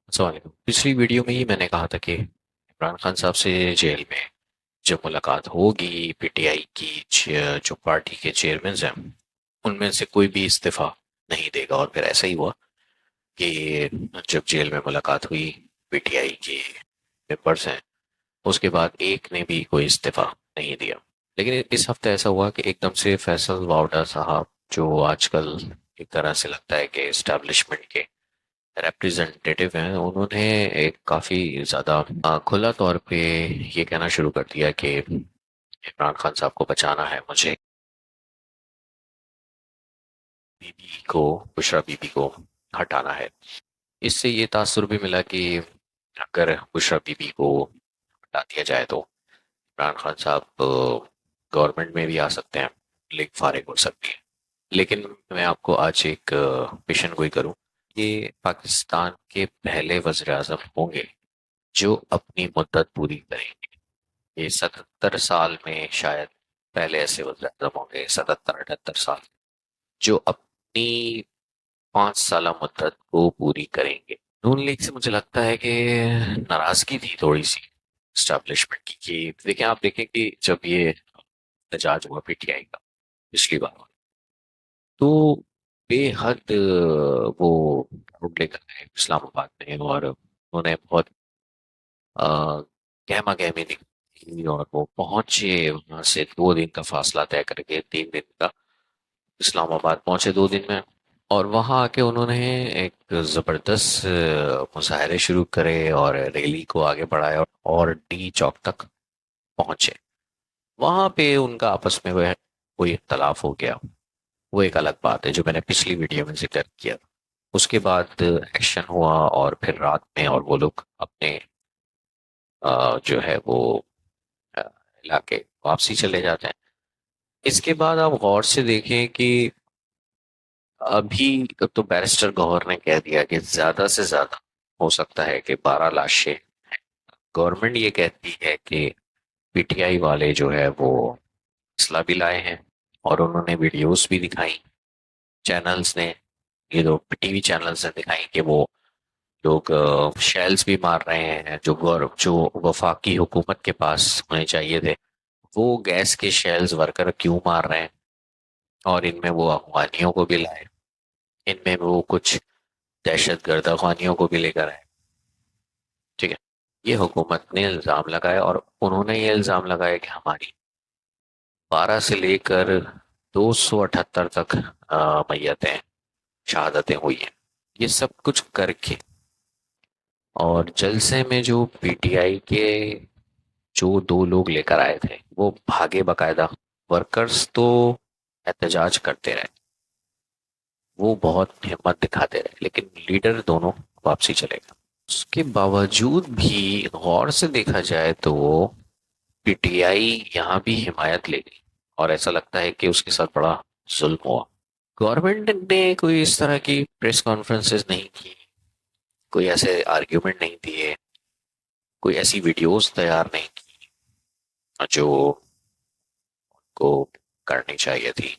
अस्सलामुअलैकुम। पिछली वीडियो में ही मैंने कहा था कि इमरान खान साहब से जेल में जब मुलाकात होगी पीटीआई की जो पार्टी के चेयरमैन हैं उनमें से कोई भी इस्तीफा नहीं देगा। और फिर ऐसा ही हुआ कि जब जेल में मुलाकात हुई पीटीआई के मेंबर्स हैं, उसके बाद एक ने भी कोई इस्तीफा नहीं दिया। लेकिन इस हफ्ते ऐसा हुआ कि एकदम से फैसल वावड़ा साहब, जो आजकल एक तरह से लगता है कि इस्टेब्लिशमेंट के रिप्रेजेंटेटिव हैं, उन्होंने एक काफ़ी ज़्यादा खुला तौर पे ये कहना शुरू कर दिया कि इमरान खान साहब को बचाना है, मुझे बीबी को, बुशरा बीबी को हटाना है। इससे ये तासुर भी मिला कि अगर बुशरा बीबी को हटा दिया जाए तो इमरान खान साहब गवर्नमेंट में भी आ सकते हैं, लीग फारिग हो सकती है। लेकिन मैं आपको आज एक पेशन गोई करूं, ये पाकिस्तान के पहले वज़ीर आज़म होंगे जो अपनी मुद्दत पूरी करेंगे। ये 77 साल में शायद पहले ऐसे वज़ीर आज़म होंगे, 77-78 साल, जो अपनी 5 साल मुद्दत को पूरी करेंगे। नून लीग से मुझे लगता है कि नाराजगी थी थोड़ी सी स्टैब्लिशमेंट की, कि देखें, आप देखें कि जब ये एहतजाज हुआ पीटीआई का पिछली बार, तो बेहद वो क्राउड लेकर गए इस्लामाबाद में, और उन्होंने बहुत गहमा गहमी दिखाई, और वो पहुंचे वहां से 2 दिन का फासला तय करके, 3 दिन का इस्लामाबाद पहुंचे 2 दिन में। और वहां आके उन्होंने एक जबरदस्त मुजाहरे शुरू करे और रैली को आगे बढ़ाया और डी चौक तक पहुंचे। वहां पे उनका आपस में वह कोई इख्तलाफ हो गया, वो एक अलग बात है जो मैंने पिछली वीडियो में जिक्र किया। उसके बाद एक्शन हुआ और फिर रात में और वो लोग अपने जो है वो अ, इलाके वापसी चले जाते हैं। इसके बाद आप गौर से देखें कि अभी तो बैरिस्टर गौहर ने कह दिया कि ज्यादा से ज्यादा हो सकता है कि 12 लाशें। गवर्नमेंट ये कहती है कि पीटीआई वाले जो है वो असला भी लाए हैं, और उन्होंने वीडियोस भी दिखाई चैनल्स ने, ये दो टीवी चैनल्स ने दिखाई कि वो लोग शेल्स भी मार रहे हैं जो गौरव जो वफाकी हुकूमत के पास होने चाहिए थे। वो गैस के शेल्स वर्कर क्यों मार रहे हैं, और इनमें वो अफगानियों को भी लाए, इनमें वो कुछ दहशत गर्द अफगानियों को भी लेकर आए। ठीक है, ये हुकूमत ने इल्ज़ाम लगाया, और उन्होंने ये इल्ज़ाम लगाया कि हमारी 12 से लेकर 278 तक मैयतें, शहादतें हुई हैं। ये सब कुछ करके, और जलसे में जो पीटीआई के जो 2 लोग लेकर आए थे वो भागे बाकायदा। वर्कर्स तो एहतजाज करते रहे, वो बहुत हिम्मत दिखाते रहे, लेकिन लीडर दोनों वापसी चले गए। उसके बावजूद भी गौर से देखा जाए तो पीटीआई यहाँ भी हिमायत ले गई, और ऐसा लगता है कि उसके साथ बड़ा जुल्म हुआ। गवर्नमेंट ने कोई इस तरह की प्रेस कॉन्फ्रेंसेस नहीं की, कोई ऐसे आर्ग्यूमेंट नहीं दिए, कोई ऐसी वीडियोस तैयार नहीं की जो को करनी चाहिए थी।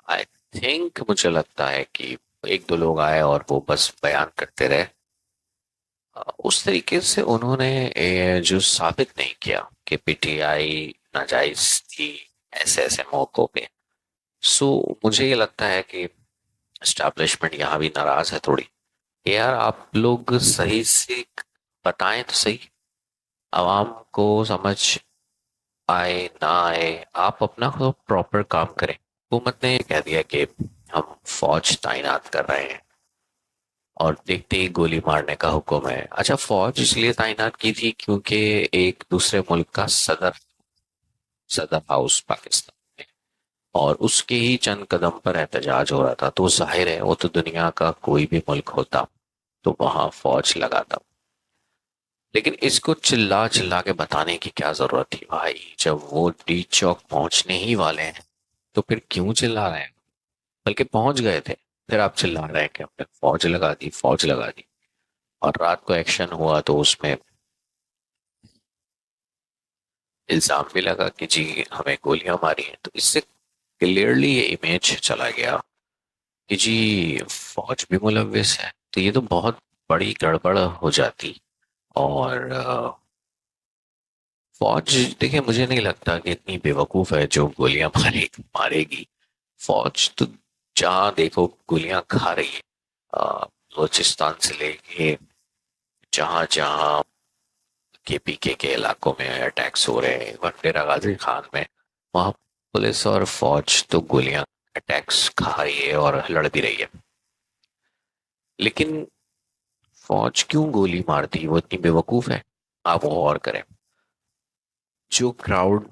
आई थिंक, मुझे लगता है कि एक दो लोग आए और वो बस बयान करते रहे। उस तरीके से उन्होंने जो साबित नहीं किया कि पीटीआई नाजायज थी ऐसे ऐसे मौकों पे। सो मुझे ये लगता है कि एस्टैब्लिशमेंट यहाँ भी नाराज है थोड़ी, कि यार आप लोग सही से बताएं तो सही, आवाम को समझ आए ना आए, आप अपना प्रॉपर काम करें। हुकूमत ने कह दिया कि हम फौज तैनात कर रहे हैं, और देखते ही गोली मारने का हुक्म है। अच्छा, फौज इसलिए तैनात की थी क्योंकि एक दूसरे मुल्क का सदर सदर हाउस पाकिस्तान में, और उसके ही चंद कदम पर एहतजाज हो रहा था, तो जाहिर है वो तो दुनिया का कोई भी मुल्क होता तो वहां फौज लगाता। लेकिन इसको चिल्ला चिल्ला के बताने की क्या जरूरत थी भाई, जब वो डी चौक पहुंचने ही वाले हैं तो फिर क्यों चिल्ला रहे हैं। बल्कि पहुंच गए थे, फिर आप चिल्ला रहे हैं कि हमने फौज लगा दी, फौज लगा दी। और रात को एक्शन हुआ तो उसमें इल्जाम भी लगा कि जी हमें गोलियां मारी हैं, तो इससे क्लियरली ये इमेज चला गया कि जी फौज भी मुलविस है। तो ये तो बहुत बड़ी गड़बड़ हो जाती। और फौज, देखिए मुझे नहीं लगता कि इतनी बेवकूफ है जो गोलियां मारेगी। फौज तो जहां देखो गोलियां खा रही है। बलूचिस्तान से लेके जहां जहां केपीके के इलाकों में अटैक्स हो रहे हैं, वनडेरा गाजी खान में, वहां पुलिस और फौज तो गोलियां अटैक्स खा रही है और लड़ भी रही है। लेकिन फौज क्यों गोली मारती, वो इतनी बेवकूफ है? आप वो और करें। जो क्राउड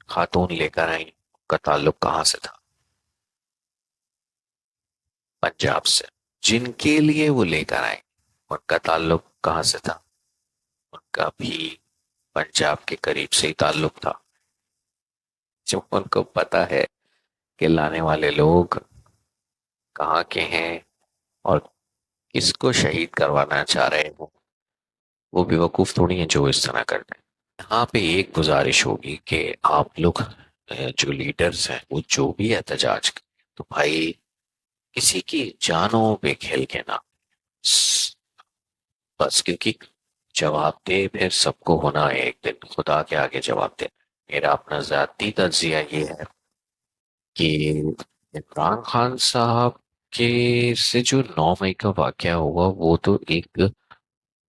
खातून लेकर आई, उनका ताल्लुक कहाँ से था? पंजाब से। जिनके लिए वो लेकर आए, उनका ताल्लुक कहाँ से था? उनका भी पंजाब के करीब से ही ताल्लुक था। जब उनको पता है कि लाने वाले लोग कहाँ के हैं और किसको शहीद करवाना चाह रहे हैं, वो बेवकूफ थोड़ी है जो इस तरह करते हैं। यहाँ पे एक गुजारिश होगी कि आप लोग जो लीडर्स हैं वो जो भी एहतजाज करें, तो भाई किसी की जानों पे खेल के ना, बस, क्योंकि जवाब दे फिर सबको होना है एक दिन, खुदा के आगे जवाब दे। मेरा अपना जाती तज्जिया ये है कि इमरान खान साहब के से जो 9 मई का वाकया हुआ, वो तो एक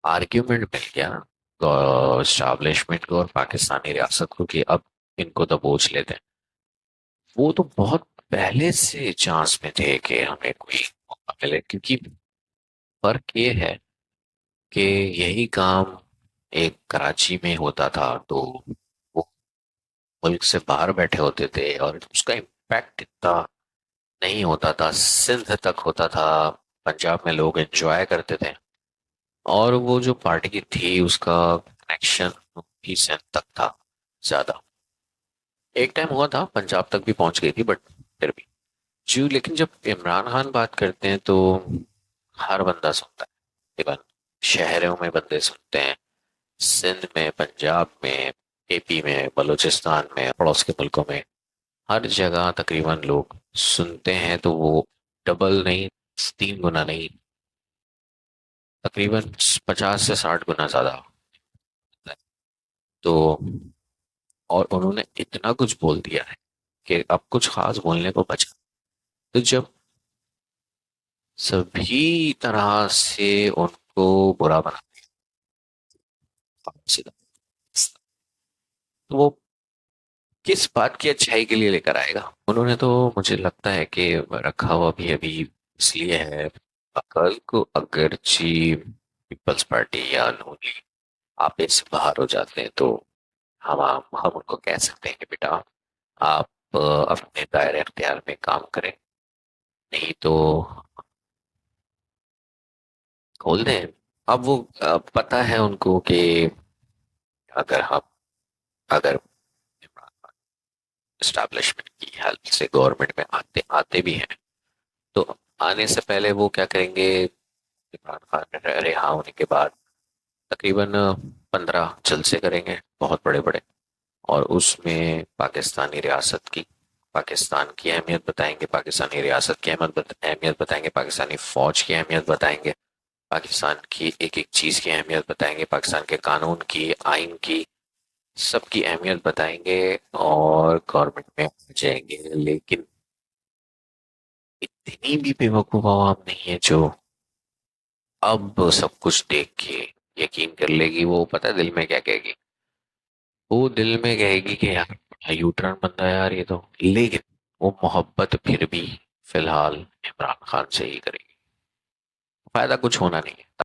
आर्ग्यूमेंट मिल गया स्टैब्लिशमेंट को और पाकिस्तानी रियासत को कि अब इनको दबोच लेते हैं। वो तो बहुत पहले से चांस में थे कि हमें कोई मौका मिले, क्योंकि फर्क ये है कि यही काम एक कराची में होता था तो वो मुल्क से बाहर बैठे होते थे और उसका इम्पैक्ट इतना नहीं होता था, सिंध तक होता था, पंजाब में लोग एंजॉय करते थे। और वो जो पार्टी थी उसका कनेक्शन भी सिंध तक था ज्यादा। एक टाइम हुआ था पंजाब तक भी पहुंच गई थी, बट फिर भी जी। लेकिन जब इमरान खान बात करते हैं तो हर बंदा सुनता है, इवन शहरों में बंदे सुनते हैं, सिंध में, पंजाब में, एपी में, बलूचिस्तान में, पड़ोस के मुल्कों में, हर जगह तकरीबन लोग सुनते हैं। तो वो डबल नहीं, 3 गुना नहीं, तकरीबन 50 से 60 गुना ज्यादा होता है। तो और उन्होंने इतना कुछ बोल दिया है कि अब कुछ खास बोलने को बचा। तो जब सभी तरह से उनको बुरा बना दिया, तो वो किस बात की अच्छाई के लिए लेकर आएगा? उन्होंने तो, मुझे लगता है कि रखा हुआ भी अभी इसलिए है, कल को अगर ची पीपल्स पार्टी या नूनी आपस से बाहर हो जाते हैं तो हम उनको कह सकते हैं कि बेटा आप अपने दायरे अख्तियार में काम करें, नहीं तो खोल दें। अब वो पता है उनको कि अगर हम अगर इस्टेब्लिशमेंट की हेल्प से गवर्नमेंट में आते आते भी हैं, तो आने से पहले वो क्या करेंगे, इमरान खान रिहा होने के बाद तकरीबन 15 जलसे करेंगे बहुत बड़े बड़े, और उसमें पाकिस्तानी रियासत की, पाकिस्तान की अहमियत बताएंगे, पाकिस्तानी रियासत की अहमियत बताएंगे, पाकिस्तानी फौज की अहमियत बताएंगे, पाकिस्तान की एक एक चीज़ की अहमियत बताएंगे, पाकिस्तान के कानून की, आइन की, सबकी अहमियत बताएंगे और गवर्नमेंट में आ जाएंगे। लेकिन इतनी भी बेवकूफ़ आवाम नहीं है जो अब सब कुछ देख के यकीन कर लेगी। वो पता है दिल में क्या कहेगी? वो दिल में कहेगी कि यार यू टर्न बंदा है यार ये तो, लेकिन वो मोहब्बत फिर भी फिलहाल इमरान खान से ही करेगी। फायदा कुछ होना नहीं है।